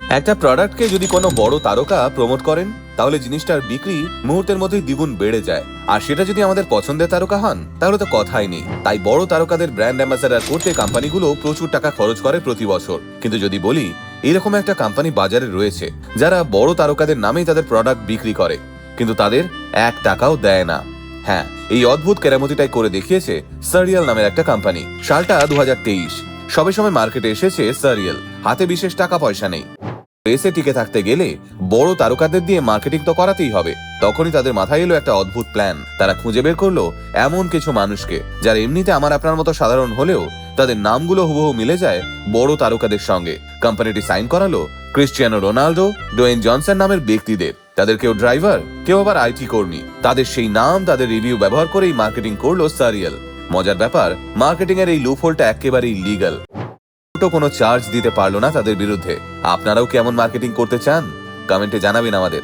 একটা প্রোডাক্টকে যদি কোনো বড় তারকা প্রমোট করেন, তাহলে জিনিসটার বিক্রি মুহূর্তের মধ্যেই দ্বিগুণ বেড়ে যায়। আর সেটা যদি আমাদের পছন্দের তারকা হন, তাহলে তো কথাই নেই। তাই বড় তারকাদের ব্র্যান্ড অ্যাম্বাসাডার করতে কোম্পানিগুলো প্রচুর টাকা খরচ করে প্রতি বছর। কিন্তু যদি বলি এরকম একটা কোম্পানি বাজারে রয়েছে যারা বড় তারকাদের নামেই তাদের প্রোডাক্ট বিক্রি করে, কিন্তু তাদের 1 টাকাও দেয় না। হ্যাঁ, এই অদ্ভুত কেরামতিটাই করে দেখিয়েছে সারিয়াল নামের একটা কোম্পানি। সালটা 2023। সবে সময় মার্কেটে এসেছে সারিয়াল। হাতে বিশেষ টাকা পয়সা নেই। রেসে টিকে থাকতে গেলে বড় তারকাদের দিয়ে মার্কেটিং তো করাতেই হবে। তখনই তাদের মাথায় এলো একটা অদ্ভুত প্ল্যান। তারা খুঁজে বের করলো এমন কিছু মানুষকে যারা এমনিতে আমার আপনার মতো সাধারণ হলেও তাদের নামগুলো হুবহু মিলে যায় বড় তারকাদের সঙ্গে। কোম্পানিটি সাইন করালো ক্রিশ্চিয়ানো রোনাল্ডো, ডোয়েন জনসন নামের ব্যক্তিদের। তাদের কেউ ড্রাইভার, কেউ আবার আইটি কর্মী। তাদের সেই নাম, তাদের রিভিউ ব্যবহার করেই মার্কেটিং করলো সারিয়াল। মজার ব্যাপার, মার্কেটিং এর এই লুপহোলটা একেবারেই লিগ্যাল। কোনো চার্জ দিতে পারলো না তাদের বিরুদ্ধে। আপনারাও কেমন মার্কেটিং করতে চান? কমেন্টে জানাবেন আমাদের।